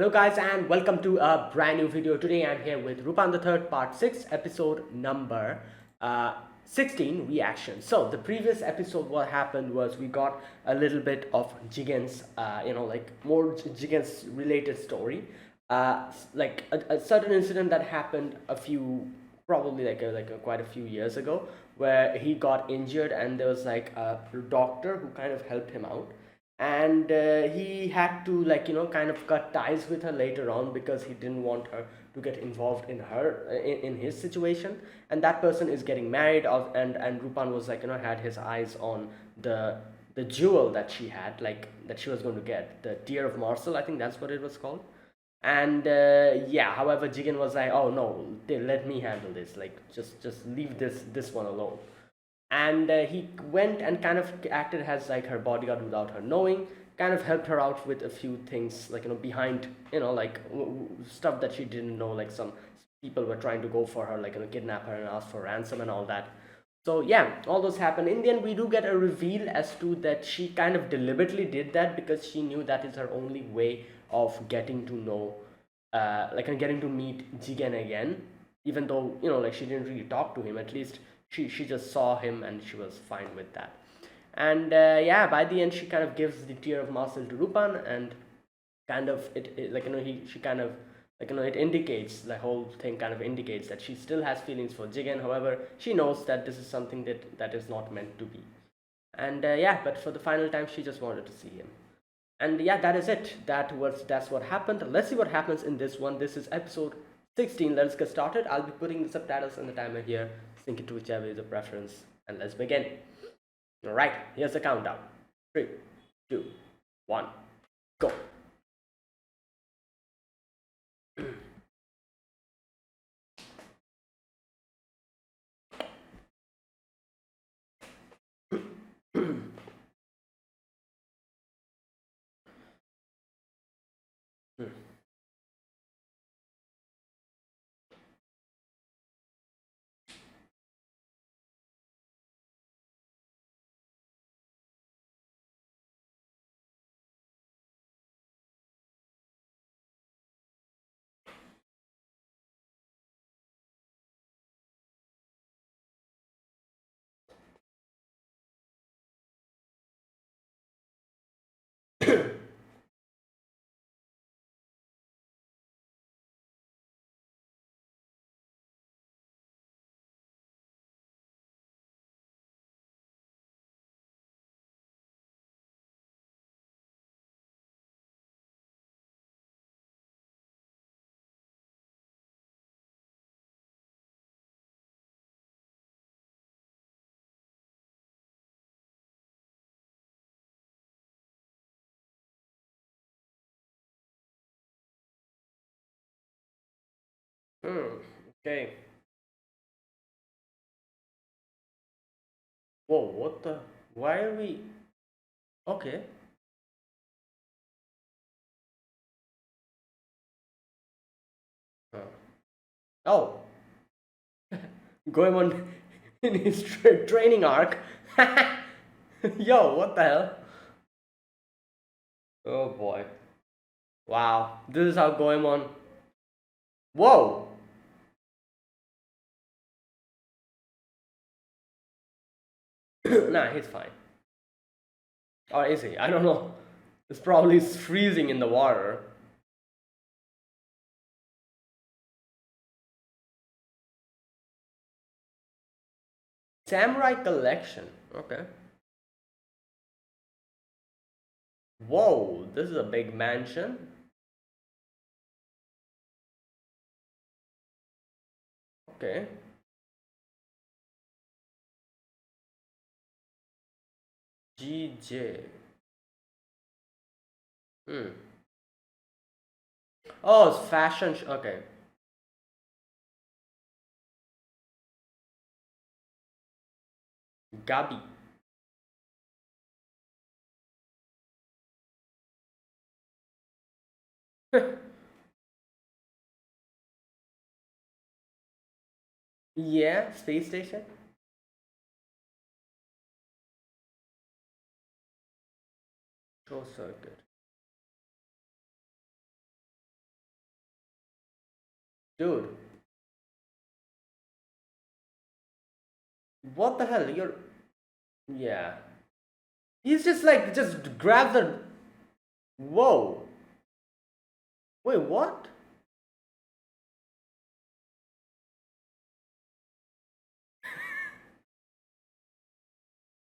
Hello guys and welcome to a brand new video. Today I'm here with Rupan the third part 6 episode number 16 reaction. So the previous episode what happened was we got a little bit of Jigen's like more Jigen's related story. Like a certain incident that happened a few probably quite a few years ago where he got injured and there was like a doctor who kind of helped him out, and he had to kind of cut ties with her later on because he didn't want her to get involved in her in his situation, and that person is getting married of, and Rupan was had his eyes on the jewel that she had, like that she was going to get, the tear of Marcel, I think that's what it was called. And yeah, however, Jigen was like, oh no, let me handle this, like just leave this one alone. And he went and kind of acted as like her bodyguard without her knowing, kind of helped her out with a few things, like behind, stuff that she didn't know, like some people were trying to go for her, like kidnap her and ask for ransom and all that. So yeah, all those happen. In the end, we do get a reveal as to that she kind of deliberately did that because she knew that is her only way of getting to know, and getting to meet Jigen again. Even though like she didn't really talk to him, at least she just saw him and she was fine with that. And yeah, by the end, she kind of gives the tear of Marcel to Rupan, and kind of it like he she kind of it indicates, the whole thing kind of indicates that she still has feelings for Jigen. However, she knows that this is something that is not meant to be. And yeah, but for the final time, she just wanted to see him. And yeah, that is it. That's what happened. Let's see what happens in this one. This is episode 16. Let's get started. I'll be putting the subtitles and the timer here. Sync it to whichever is your preference, and let's begin. All right, here's the countdown. 3, 2, 1, go. Okay. Whoa, what the? Why are we? Okay. Uh, oh, going on in his training arc. Yo, what the hell? Oh boy. Wow, this is how Goemon. Whoa! Nah, he's fine. Or is he? I don't know. It's probably freezing in the water. Samurai collection. Okay. Whoa, this is a big mansion. Okay. GJ. Hmm. Oh, it's fashion. Okay. Gabi. Yeah, space station. Short circuit. Dude, what the hell? You're. Yeah. He's just like, just grab the. Whoa. Wait, what?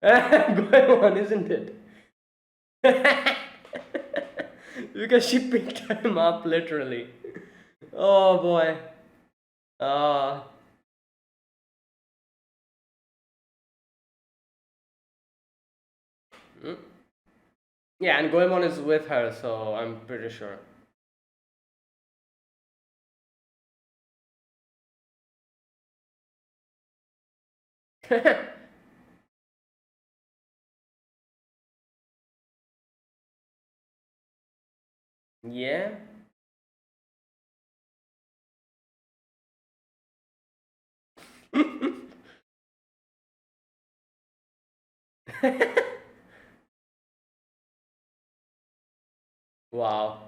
Going on, isn't it? Because she picked him up literally. Oh boy. Uh, mm. Yeah, and Goemon is with her, so I'm pretty sure. Yeah. Wow.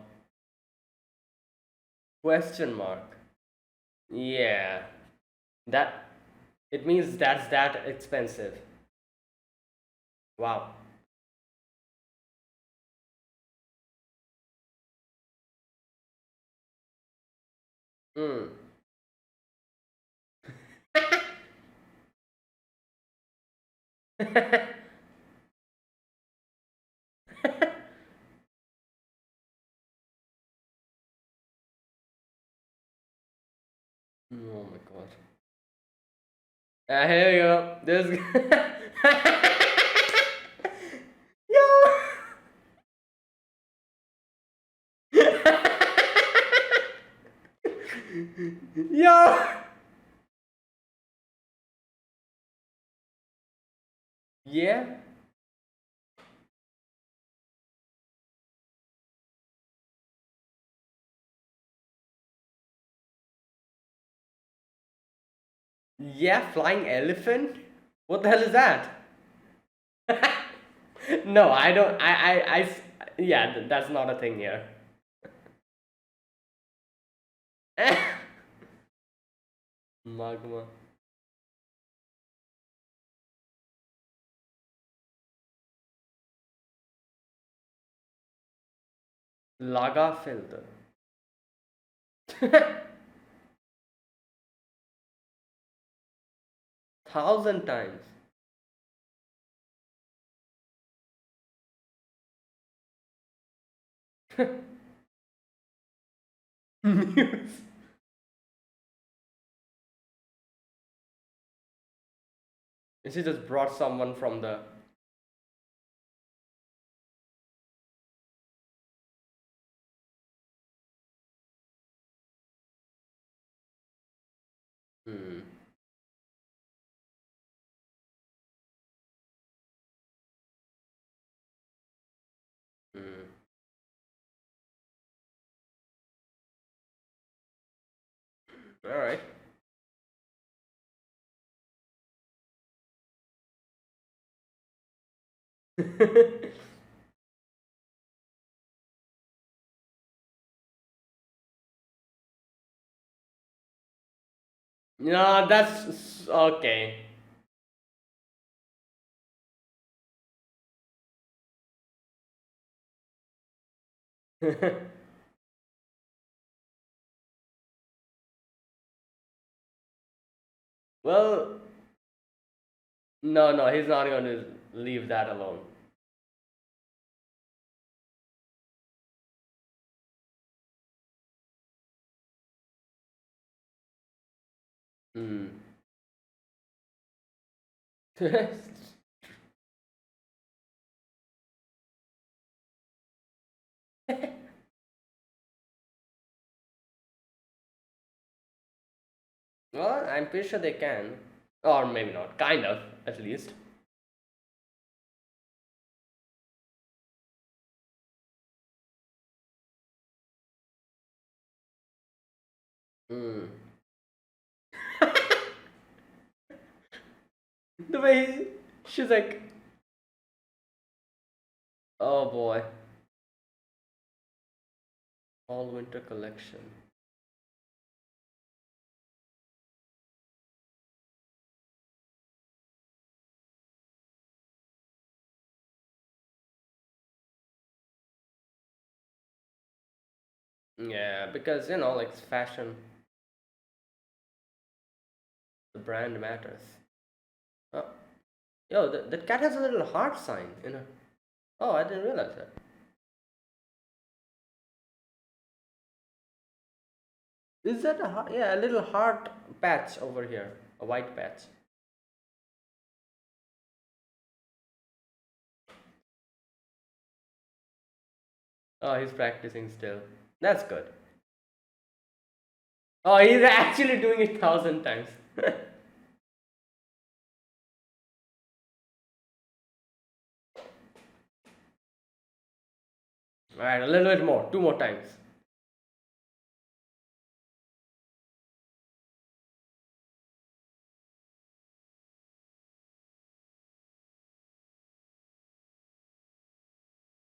Question mark. Yeah. That it means that's that expensive. Wow. Hmm. Oh my god. Here you go. This. Yo. Yo. Yeah. Yeah. Flying elephant. What the hell is that? No, I don't. Yeah, that's not a thing here. Magma. Laga filter. 1,000 times. News. And she just brought someone from the. Hmm. Hmm. All right. No, that's okay. Well, no, no, he's not going to leave that alone. Hmm. Well, I'm pretty sure they can. Or maybe not. Kind of, at least. Hmm. The way she's like, oh boy, all winter collection. Yeah, because like it's fashion, the brand matters. Oh, yo, that cat has a little heart sign in her. Oh, I didn't realize that. Is that a heart? Yeah, a little heart patch over here, a white patch. Oh, he's practicing still. That's good. Oh, he's actually doing it 1,000 times. All right, a little bit more, two more times.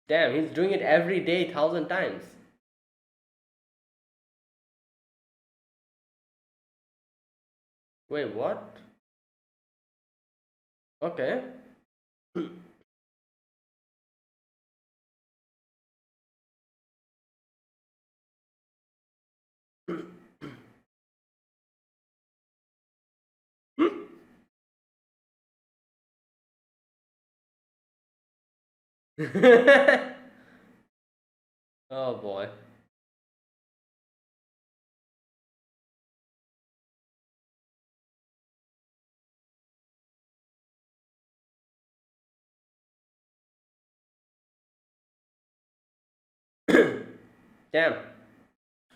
Damn, he's doing it every day, 1,000 times. Wait, what? Okay. Oh boy. Damn.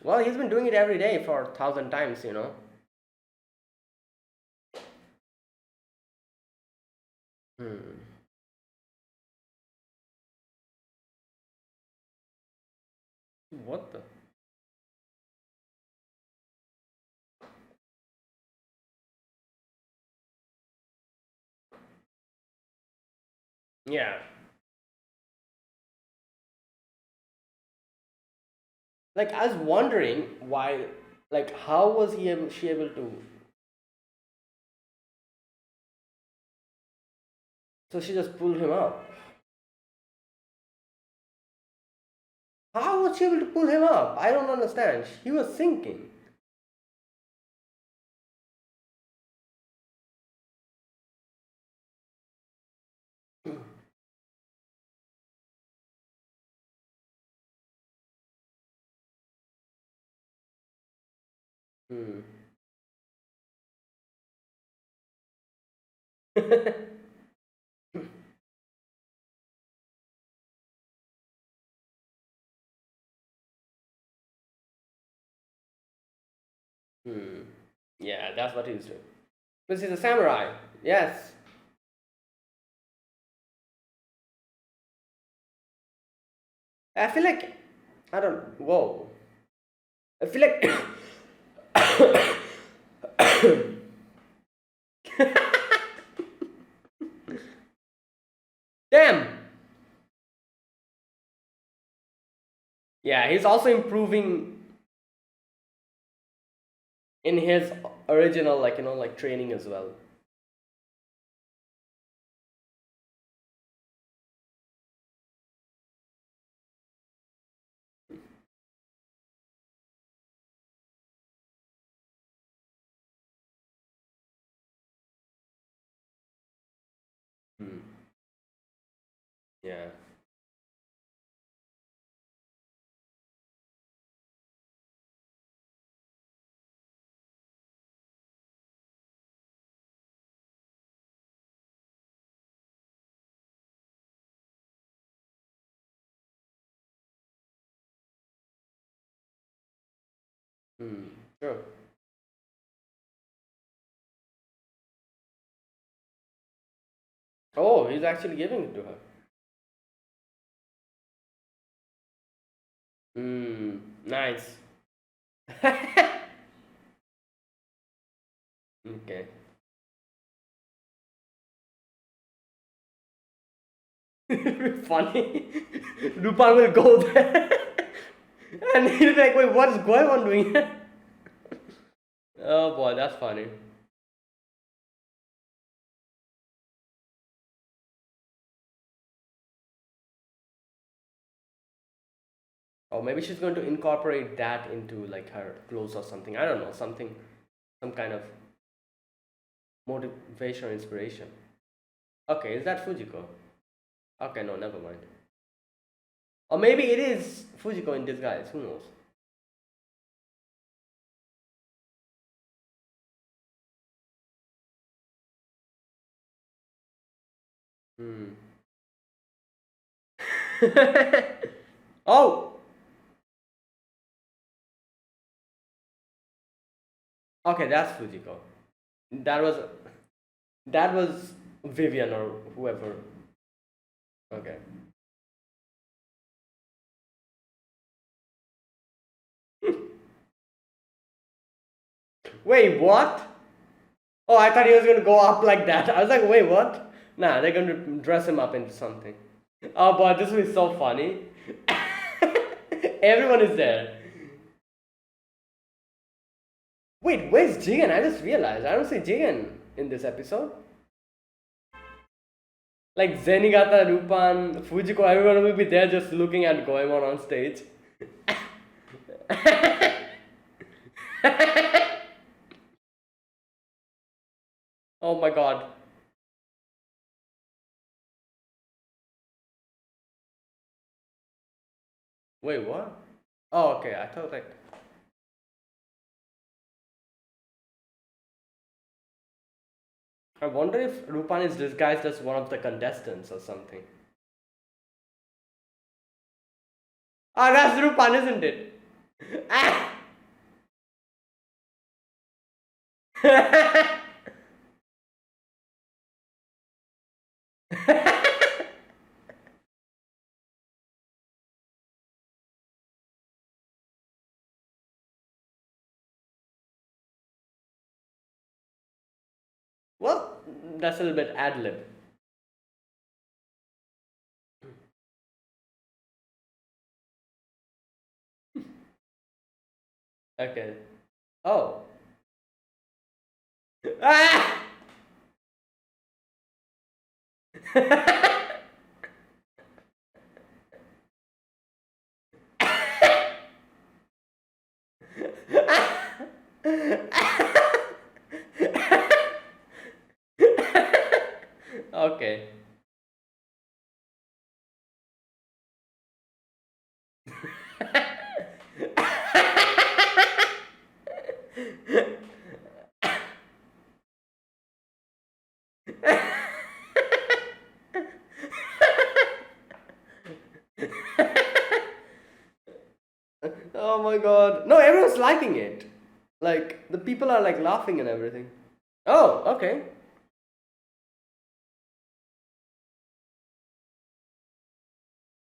Well, he's been doing it every day for 1,000 times. Hmm. What the? Yeah. Like I was wondering why, like how was she able to? So she just pulled him up. How was she able to pull him up? I don't understand. He was sinking. Hmm. Hmm. Yeah, that's what he's doing. Because he's a samurai. Yes. I feel like I don't. Whoa. I feel like. Damn. Yeah, he's also improving in his original, like like training as well. Hmm. Yeah. Hmm. True. Oh, he's actually giving it to her. Hmm. Nice. Okay. Funny. Lupin will go there. And he's like, wait, what's going on doing here? Oh boy, that's funny. Or maybe she's going to incorporate that into like her clothes or something. I don't know, something, some kind of motivation or inspiration. Okay, is that Fujiko? Okay, no, never mind. Or maybe it is Fujiko in disguise. Who knows? Hmm. Oh, okay, that's Fujiko. That was that was Vivian or whoever. Okay. Wait, what? Oh, I thought he was gonna go up like that. I was like, wait, what? Nah, they're gonna dress him up into something. Oh boy, this will be so funny. Everyone is there. Wait, where's Jigen? I just realized I don't see Jigen in this episode. Like Zenigata, Lupin, Fujiko, everyone will be there just looking at Goemon on stage. Oh my god. Wait, what? Oh, okay. I thought like. I wonder if Lupin is disguised as one of the contestants or something. Ah, that's Lupin, isn't it? Ah! Well, that's a little bit ad lib. Okay. Oh. Ah! Okay. Oh my god. No, everyone's liking it. Like, the people are like laughing and everything. Oh, okay.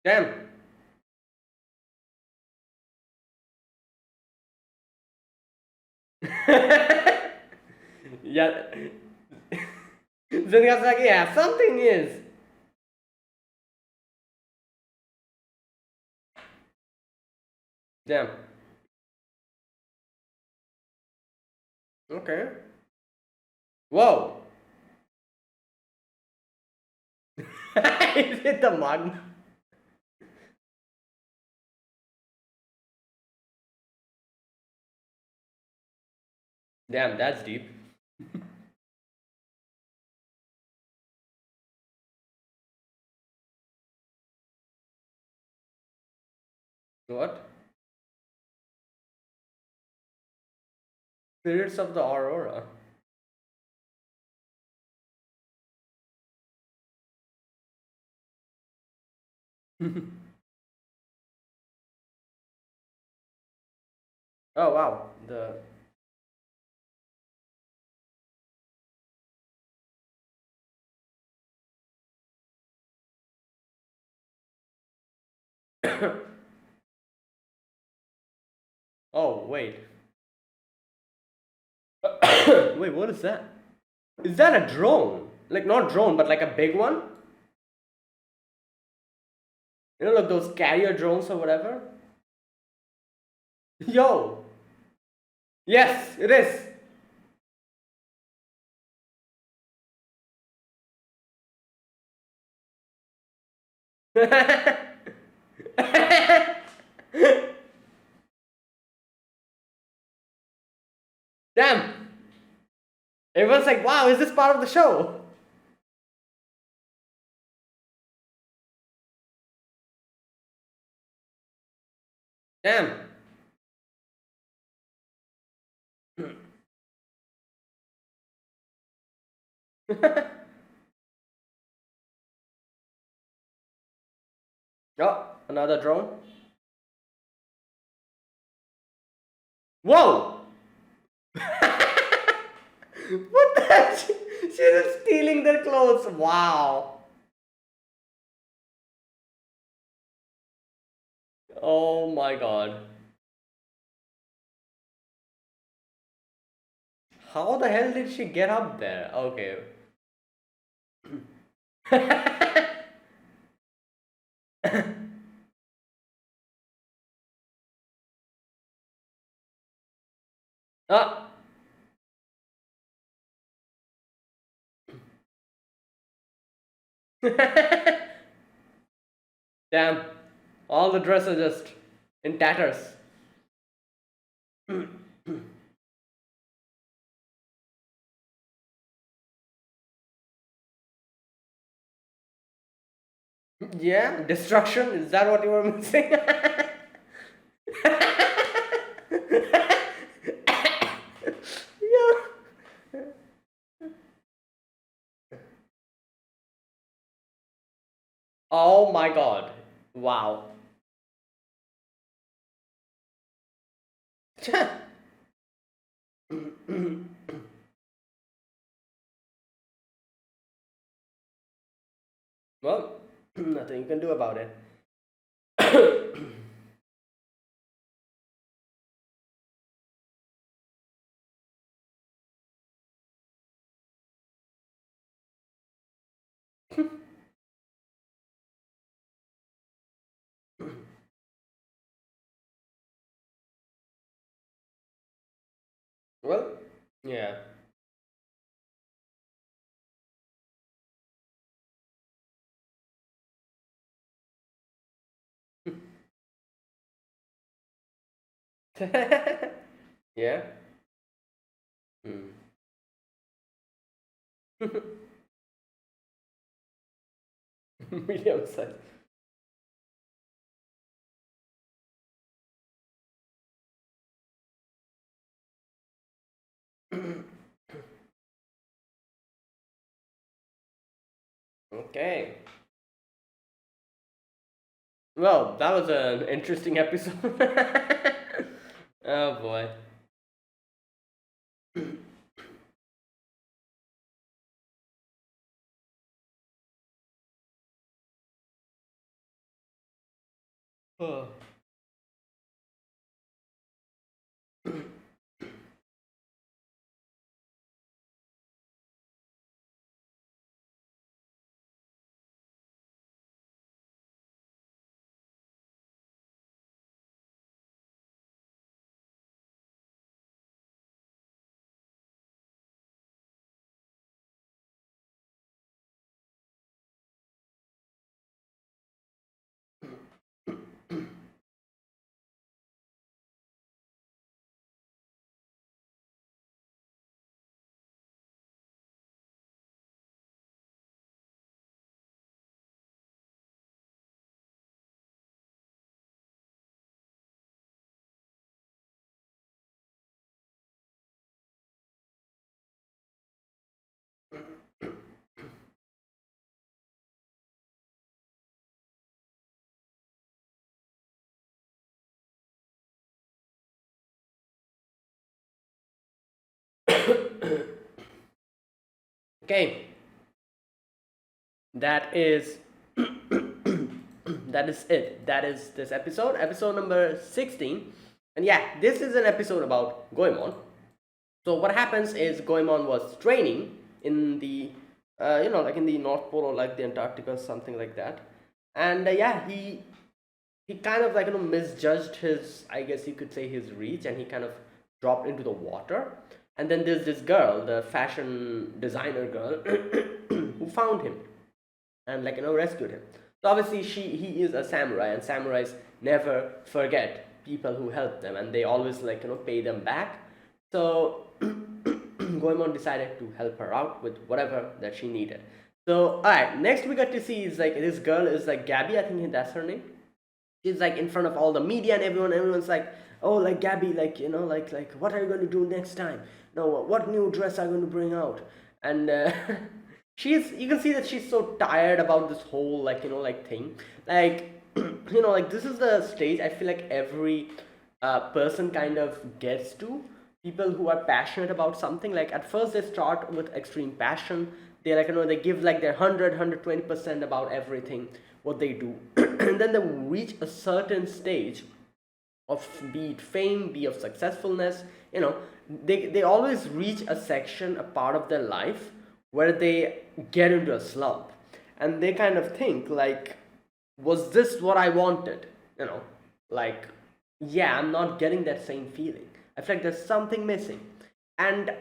Damn. Yeah. Zenya's like, yeah, something is. Damn. Okay. Whoa. Is it the mug? Damn, that's deep. What? Spirits of the Aurora. Oh wow. The Oh wait. Wait, what is that? Is that a drone? Like not drone, but like a big one? You know, like those carrier drones or whatever? Yo! Yes, it is! Damn! Everyone's like, wow, is this part of the show? Damn. Oh, another drone. Whoa! What the heck? She's just stealing their clothes. Wow. Oh my god. How the hell did she get up there? Okay. Ah. Damn. All the dresses are just in tatters. Yeah, destruction. Is that what you were missing? Yeah. Oh my god. Wow. Well, nothing you can do about it. Well, yeah. Yeah. Hmm. Medium size. Okay. Well, that was an interesting episode. Oh boy. Oh. Okay, that is that is it. That is this episode number 16. And yeah, this is an episode about Goemon. So what happens is Goemon was training in the like in the North Pole or like the Antarctica, something like that. And yeah, he kind of like misjudged his, I guess you could say, his reach, and he kind of dropped into the water. And then there's this girl, the fashion designer girl, who found him and rescued him. So obviously he is a samurai, and samurais never forget people who help them, and they always pay them back. So Goemon decided to help her out with whatever that she needed. So alright, next we got to see is like this girl is like Gabby, I think that's her name. She's like in front of all the media and everyone's like, oh, like Gabby, like like what are you going to do next time? No, what new dress are you going to bring out? And she's, you can see that she's so tired about this whole like like thing, like like this is the stage I feel like every person kind of gets to. People who are passionate about something, like at first they start with extreme passion, they like they give like their 120% about everything what they do, and then they reach a certain stage of, be it fame, be of successfulness, they always reach a section, a part of their life where they get into a slump, and they kind of think like, was this what I wanted? Like, yeah, I'm not getting that same feeling. I feel like there's something missing. And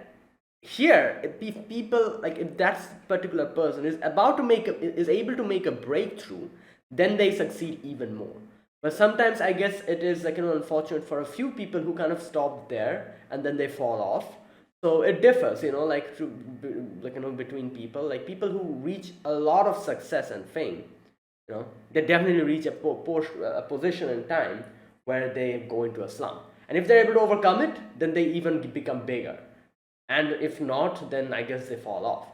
here, if people, like if that particular person is about to is able to make a breakthrough, then they succeed even more. But sometimes I guess it is like unfortunate for a few people who kind of stop there and then they fall off. So it differs, like to like between people, like people who reach a lot of success and fame, they definitely reach a position in time where they go into a slump. And if they're able to overcome it, then they even become bigger. And if not, then I guess they fall off.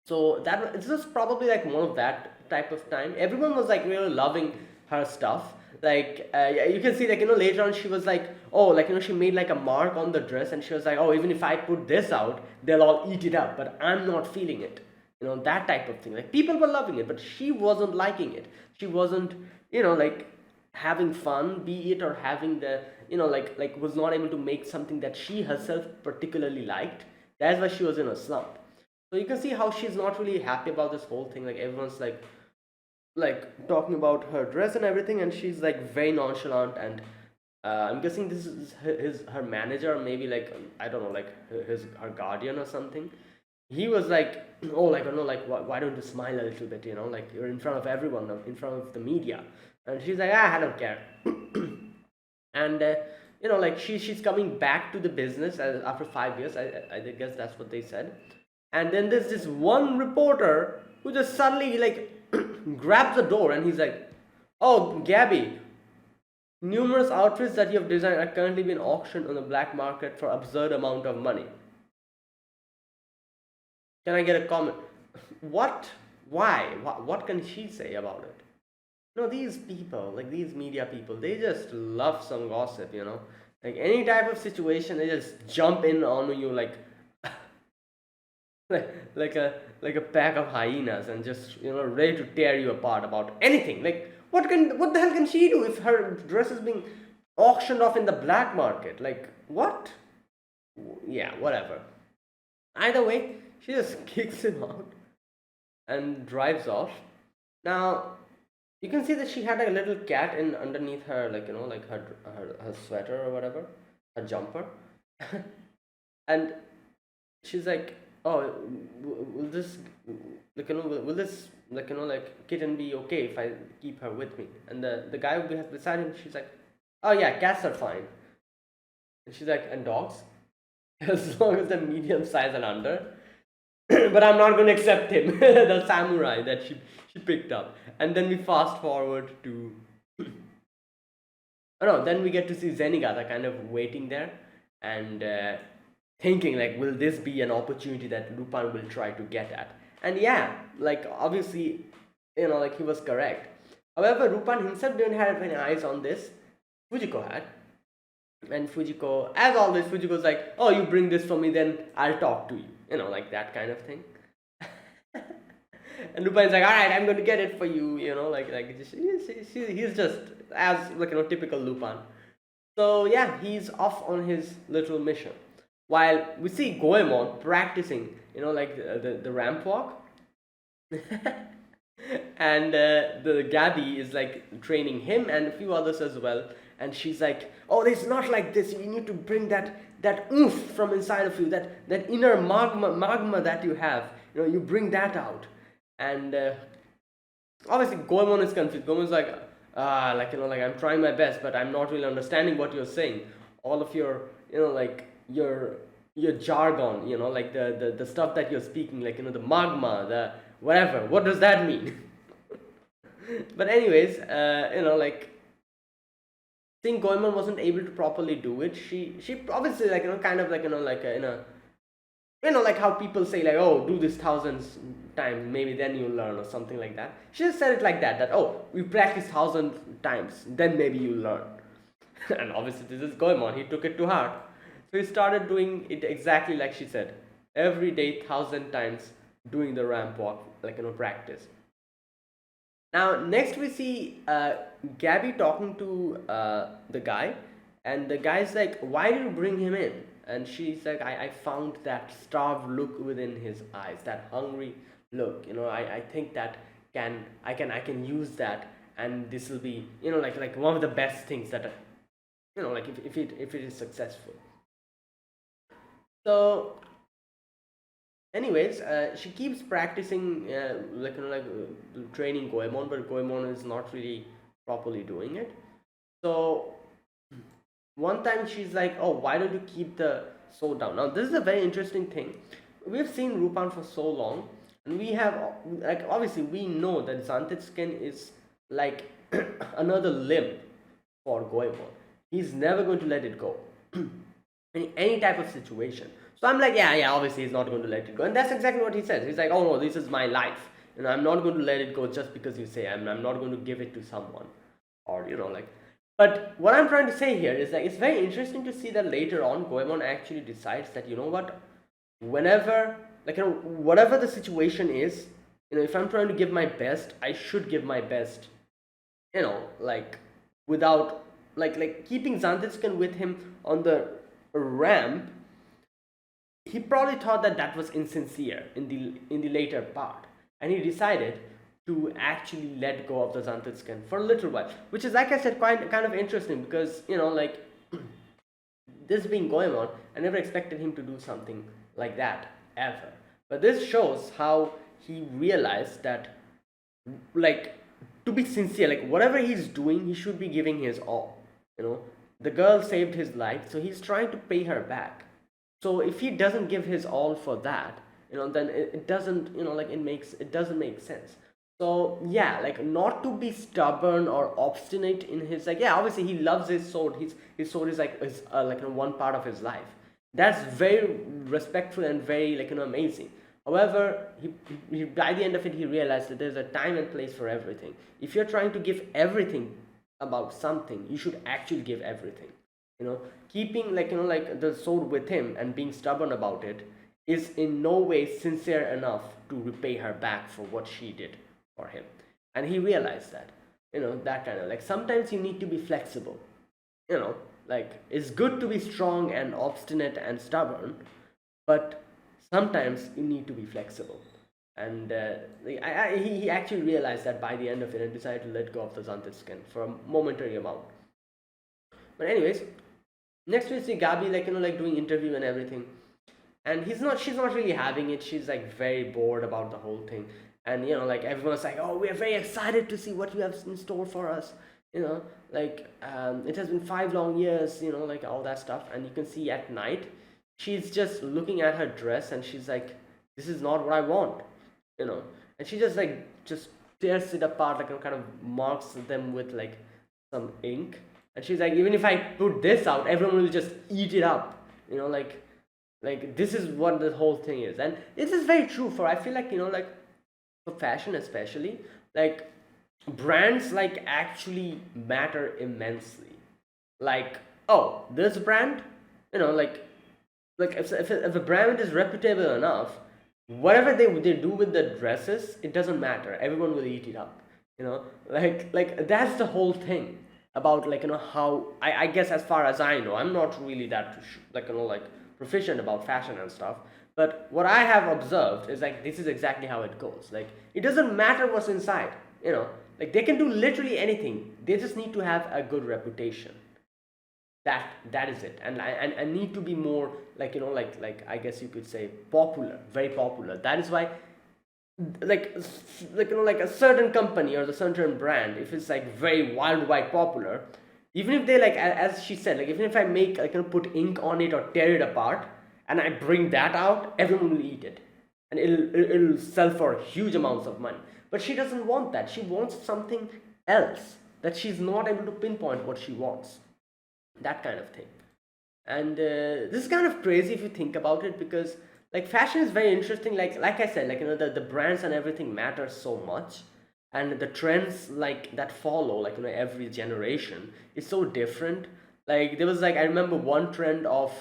So that it's just probably like one of that type of time. Everyone was like really loving her stuff. Like you can see like later on she was like, oh, like she made like a mark on the dress and she was like, oh, even if I put this out, they'll all eat it up, but I'm not feeling it. That type of thing. Like people were loving it, but she wasn't liking it. She wasn't like having fun, be it, or having the like was not able to make something that she herself particularly liked. That's why she was in a slump. So you can see how she's not really happy about this whole thing. Like everyone's like talking about her dress and everything, and she's like very nonchalant. And I'm guessing this is her manager, or maybe like I don't know, like her guardian or something. He was like, oh, like I don't know, like why don't you smile a little bit? Like you're in front of everyone, in front of the media. And she's like, I don't care. And like she's coming back to the business after 5 years. I guess that's what they said. And then there's this one reporter who just suddenly like grabs the door and he's like, oh, Gabby, numerous outfits that you have designed are currently being auctioned on the black market for absurd amount of money. Can I get a comment? What? Why? What can she say about it? These people, like these media people, they just love some gossip, Like any type of situation, they just jump in on you like like a pack of hyenas and just ready to tear you apart about anything. Like what the hell can she do if her dress is being auctioned off in the black market? Like what? Yeah, whatever. Either way, she just kicks him out and drives off. Now you can see that she had a little cat in underneath her, like like her sweater or whatever, her jumper. And she's like, oh, will this like will this like like kitten be okay if I keep her with me? And the guy who has beside him, she's like, oh yeah, cats are fine. And she's like, and dogs? As long as they're medium size and under. But I'm not going to accept him, the samurai that she picked up. And then we fast forward to oh no, then we get to see Zenigata kind of waiting there and thinking like, will this be an opportunity that Lupin will try to get at? And yeah, like obviously like he was correct. However, Lupin himself didn't have any eyes on this. Fujiko had. And Fujiko, as always, Fujiko's like, oh, you bring this for me, then I'll talk to you. Like that kind of thing. And Lupin's like, all right, I'm going to get it for you. Like he's just as like typical Lupin. So yeah, he's off on his little mission. While we see Goemon practicing, like the ramp walk. And the Gabby is like training him and a few others as well. And she's like, oh, it's not like this. You need to bring that oomph from inside of you, that inner magma that you have. You bring that out. And obviously Goemon is confused. Goemon's like, like I'm trying my best, but I'm not really understanding what you're saying. All of your like your your jargon, like the stuff that you're speaking, like the magma, the whatever. What does that mean? But anyways, like seeing Goemon wasn't able to properly do it, she obviously, like kind of like like in a like how people say, like, oh, do this thousands times, maybe then you'll learn, or something like that. She just said it like that, that, oh, we practice 1,000 times, then maybe you'll learn. And obviously this is Goemon, he took it to heart. So he started doing it exactly like she said, every day 1,000 times, doing the ramp walk, like practice. Now next we see Gabby talking to the guy, and the guy's like, why did you bring him in? And she's like, I found that starved look within his eyes, that hungry look. I think that I can use that, and this will be, like one of the best things that, like if it is successful. So anyways, she keeps practicing, training Goemon, but Goemon is not really properly doing it. So one time she's like, oh, why don't you keep the sword down? Now this is a very interesting thing. We've seen Lupin for so long, and we have, like, obviously we know that Xanthitzken is like another limb for Goemon. He's never going to let it go in any type of situation. So I'm like, yeah, obviously he's not going to let it go. And that's exactly what he says. He's like, oh no, this is my life. I'm not going to let it go just because you say. I'm not going to give it to someone. Or, like. But what I'm trying to say here is that it's very interesting to see that later on, Goemon actually decides that, what, whenever, whatever the situation is, if I'm trying to give my best, I should give my best, like, without, like keeping Xanthitzken with him on the ramp. He probably thought that that was insincere in the later part, and he decided to actually let go of the Xanthitzken for a little while, which is, like I said, quite kind of interesting, because like this being Goemon, I never expected him to do something like that ever. But this shows how he realized that, like, to be sincere, like whatever he's doing, he should be giving his all. The girl saved his life, so he's trying to pay her back. So if he doesn't give his all for that, then it doesn't, like it doesn't make sense. So yeah, like, not to be stubborn or obstinate in his, like, yeah, obviously he loves his sword. His sword is like one part of his life. That's very respectful and very, like, amazing. However, he by the end of it, he realized that there's a time and place for everything. If you're trying to give everything about something, you should actually give everything. Keeping, like the sword with him and being stubborn about it is in no way sincere enough to repay her back for what she did for him. And he realized that, that kind of, like, sometimes you need to be flexible. Like, it's good to be strong and obstinate and stubborn, but sometimes you need to be flexible. And he actually realized that by the end of it, and decided to let go of the Xanthitzken for a momentary amount. But anyways, next we see Gabi, like doing interview and everything, and she's not really having it. She's like very bored about the whole thing, and like everyone's like, oh, we are very excited to see what you have in store for us. It has been 5 long years, like all that stuff. And you can see at night, she's just looking at her dress, and she's like, this is not what I want, and she just tears it apart, kind of marks them with like some ink. And she's like, even if I put this out, everyone will just eat it up. Like this is what the whole thing is. And this is very true for, I feel like, like for fashion especially, like brands like actually matter immensely. Like, oh, this brand, like if a brand is reputable enough, whatever they do with the dresses, it doesn't matter. Everyone will eat it up. Like that's the whole thing about, like, how I guess, as far as I know, I'm not really that like proficient about fashion and stuff, but what I have observed is, like, this is exactly how it goes. Like, it doesn't matter what's inside, like they can do literally anything. They just need to have a good reputation. That is it. And I need to be more, like, like I guess you could say popular, very popular. That is why, like like a certain company or the certain brand, if it's like very worldwide popular, Even if they like, as she said, like even if I make like put ink on it or tear it apart, and I bring that out, everyone will eat it, and it'll sell for huge amounts of money. But she doesn't want that. She wants something else that she's not able to pinpoint what she wants. That kind of thing. And this is kind of crazy if you think about it, because like fashion is very interesting. Like I said, like the brands and everything matter so much, and the trends like that follow like every generation is so different. Like there was like I remember one trend of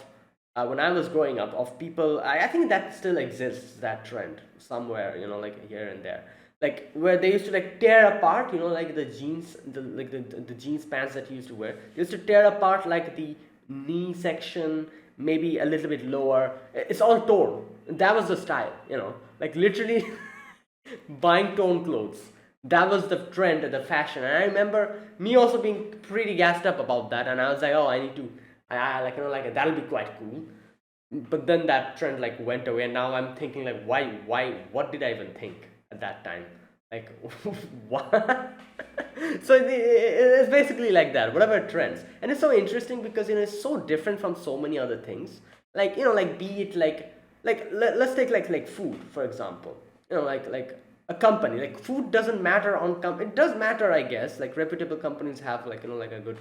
when I was growing up of people. I think that still exists, that trend somewhere, like here and there, like where they used to like tear apart, like the jeans, the jeans pants that you used to wear. They used to tear apart like the knee section, maybe a little bit lower. It's all torn. That was the style, like literally buying torn clothes. That was the trend, the fashion. And I remember me also being pretty gassed up about that. And I was like, oh, I need to, I like, like that'll be quite cool. But then that trend like went away. And now I'm thinking like, what did I even think at that time? Like, what? So it's basically like that, whatever trends. And it's so interesting because, it's so different from so many other things. Like, like be it let's take like food, for example. Like a company, like food doesn't matter on it does matter, I guess, like reputable companies have like like a good,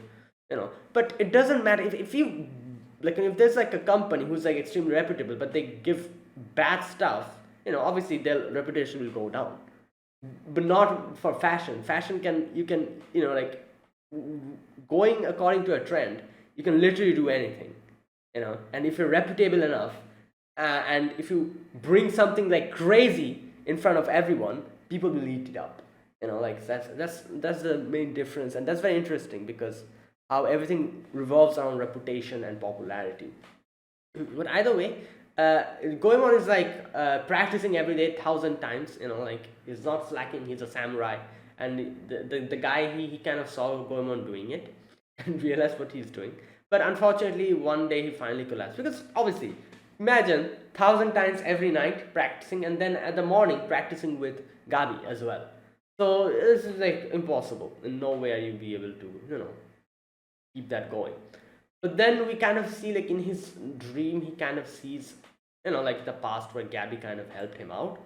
but it doesn't matter if you like if there's like a company who's like extremely reputable but they give bad stuff, obviously their reputation will go down. But not for fashion. Fashion can, you can, like going according to a trend, you can literally do anything, and if you're reputable enough, and if you bring something like crazy in front of everyone, people will eat it up. Like that's the main difference, and that's very interesting because how everything revolves around reputation and popularity. But either way, Goemon is like practicing every day 1,000 times. Like he's not slacking. He's a samurai, and the guy he kind of saw Goemon doing it and realized what he's doing. But unfortunately, one day he finally collapsed because obviously, imagine 1,000 times every night practicing, and then at the morning practicing with Gabi as well. So this is like impossible. In no way are you be able to keep that going. But then we kind of see like in his dream he kind of sees like the past where Gabby kind of helped him out.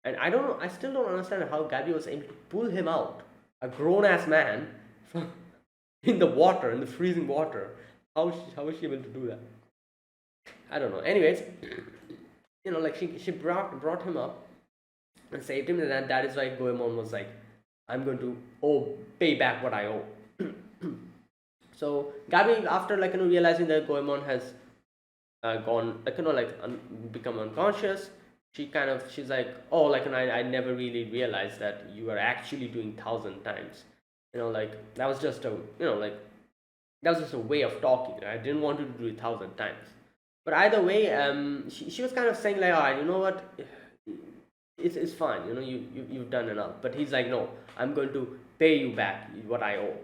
And I don't know, I still don't understand how Gabby was able to pull him out, a grown ass man, from in the water, in the freezing water. How was she able to do that? I don't know. Anyways, like she brought him up and saved him, and that is why Goemon was like, I'm going to pay back what I owe. So Gabi, after like realizing that Goemon has gone become unconscious, she's like, oh, like I never really realized that you were actually doing 1,000 times. Like that was just a like that was just a way of talking. Right? I didn't want to do it 1,000 times. But either way, she was kind of saying like, all right, you know what, it's fine. You've done enough. But he's like, no, I'm going to pay you back what I owe.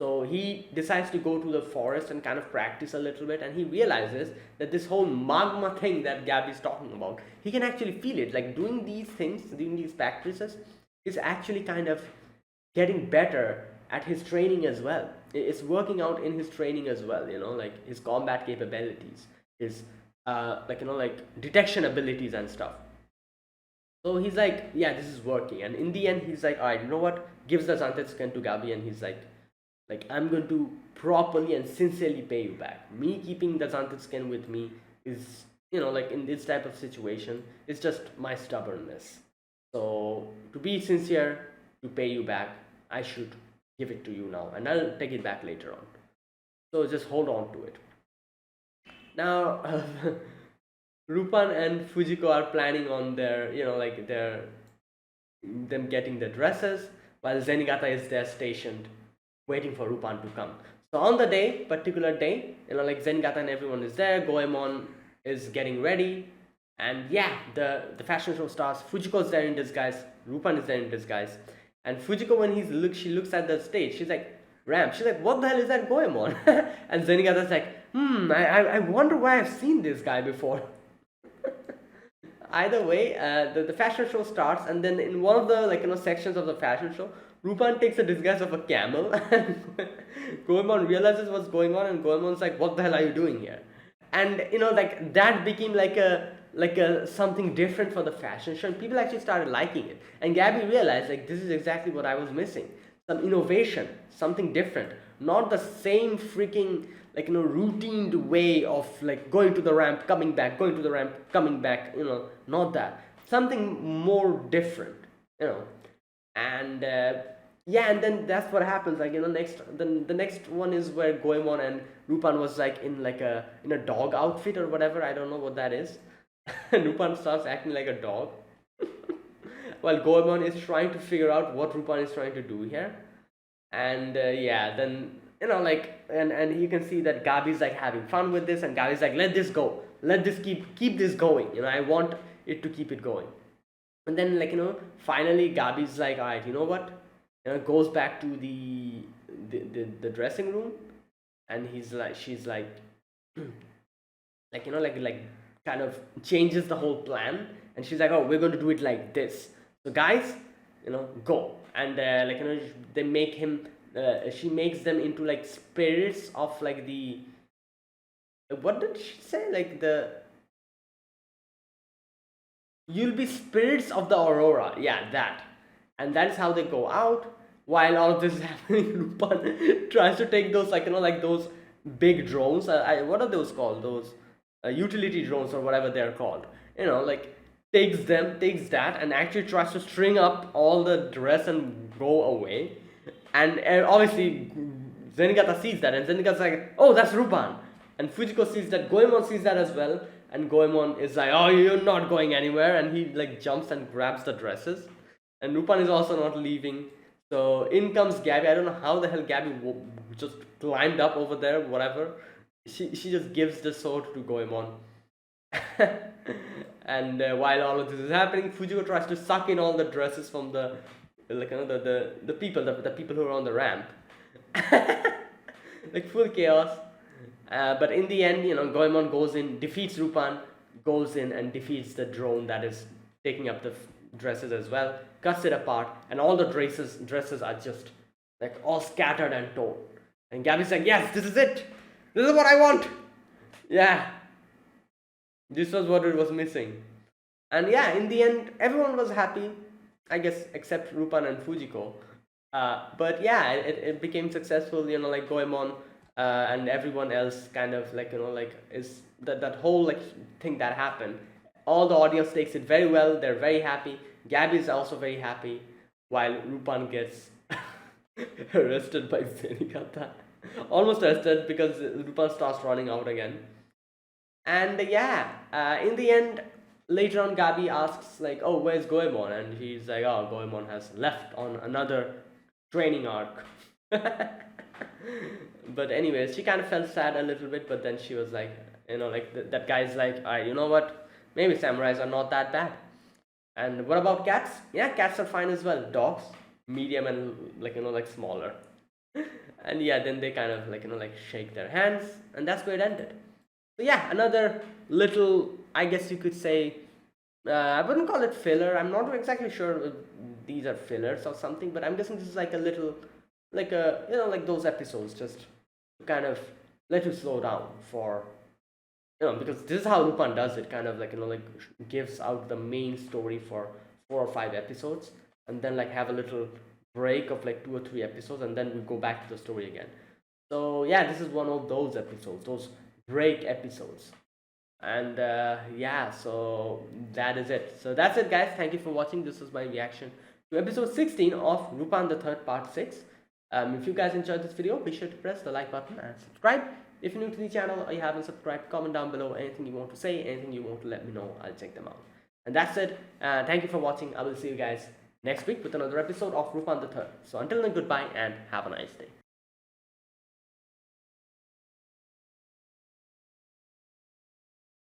So he decides to go to the forest and kind of practice a little bit, and he realizes that this whole magma thing that Gabby's talking about, he can actually feel it. Like doing these things, doing these practices, is actually kind of getting better at his training as well. It's working out in his training as well. Like his combat capabilities, his like detection abilities and stuff. So he's like, yeah, this is working. And in the end, he's like, all right, you know what? Gives the Zantetsuken to Gabi, and he's like, I'm going to properly and sincerely pay you back. Me keeping the Zantetsuken with me is, like in this type of situation, it's just my stubbornness. So to be sincere, to pay you back, I should give it to you now, and I'll take it back later on. So just hold on to it. Now, Lupin and Fujiko are planning on their, them getting the dresses, while Zenigata is there stationed, waiting for Lupin to come. So on the particular day, like Zenigata and everyone is there, Goemon is getting ready, and yeah, the fashion show starts. Fujiko's there in disguise, Lupin is there in disguise, and Fujiko, when she looks at the stage, she's like, Ram, she's like, what the hell is that Goemon? And Zenigata's like, I wonder why I've seen this guy before. either way, the fashion show starts, and then in one of the sections of the fashion show, Lupin takes the disguise of a camel, and Goemon realizes what's going on, and Goemon's like, "What the hell are you doing here?" And like that became like a something different for the fashion show, and people actually started liking it. And Gabby realized like this is exactly what I was missing, some innovation, something different, not the same freaking routine way of like going to the ramp, coming back, going to the ramp, coming back, not that, something more different, and yeah, and then that's what happens. Like next, the next one is where Goemon and Lupin was like in a dog outfit or whatever. I don't know what that is. And Lupin starts acting like a dog, while Goemon is trying to figure out what Lupin is trying to do here. And yeah, then and you can see that Gabi's like having fun with this, and Gabi's like, let this go, let this keep this going. I want it to keep it going. And then finally Gabi's like, all right, you know what? Goes back to the dressing room, and she's like, like kind of changes the whole plan, and she's like, oh, we're going to do it like this. So guys, go. And they make him. She makes them into like spirits of like the. What did she say? Like you'll be spirits of the aurora. Yeah, that. And that's how they go out. While all of this is happening, Lupin tries to take those like those big drones. What are those called? Those utility drones or whatever they're called. Like takes that and actually tries to string up all the dress and go away. And obviously Zenigata sees that, and Zenigata's like, oh, that's Lupin. And Fujiko sees that, Goemon sees that as well, and Goemon is like, oh, you're not going anywhere, and he like jumps and grabs the dresses. And Lupin is also not leaving. So in comes Gabby. I don't know how the hell Gabby just climbed up over there, whatever. She just gives the sword to Goemon. And while all of this is happening, Fujiko tries to suck in all the dresses from the people who are on the ramp. Like full chaos. But in the end, Goemon goes in, defeats Lupin, goes in and defeats the drone that is taking up the dresses as well, cuts it apart, and all the dresses are just like all scattered and torn. And Gabby's like, yes, this is it. This is what I want. Yeah. This was what it was missing. And yeah, in the end, everyone was happy, I guess, except Lupin and Fujiko. But yeah, it became successful, like Goemon and everyone else kind of is that whole thing that happened. All the audience takes it very well. They're very happy. Gabby is also very happy, while Lupin gets arrested by Zenigata. Almost arrested because Lupin starts running out again. And yeah, in the end, later on, Gabby asks like, "Oh, where's Goemon?" And he's like, "Oh, Goemon has left on another training arc." But anyways, she kind of felt sad a little bit, but then she was like, that guy's like, "Alright, you know what? Maybe samurais are not that bad." And what about cats? Yeah, cats are fine as well. Dogs, medium and smaller. And yeah, then they kind of shake their hands, and that's where it ended. So yeah, another little, I guess you could say, I wouldn't call it filler. I'm not exactly sure if these are fillers or something, but I'm guessing this is like a little, like those episodes just to kind of let you slow down for, because this is how Lupin does it, kind of gives out the main story for 4 or 5 episodes, and then have a little break of 2 or 3 episodes, and then we go back to the story again. So yeah, this is one of those episodes, those break episodes. And yeah, so that is it. So that's it, guys. Thank you for watching. This was my reaction to episode 16 of Lupin the Third Part 6. If you guys enjoyed this video, be sure to press the like button and subscribe. If you're new to the channel or you haven't subscribed, comment down below anything you want to say, anything you want to let me know. I'll check them out. And that's it. Thank you for watching. I will see you guys next week with another episode of Lupin the Third. So until then, goodbye and have a nice day.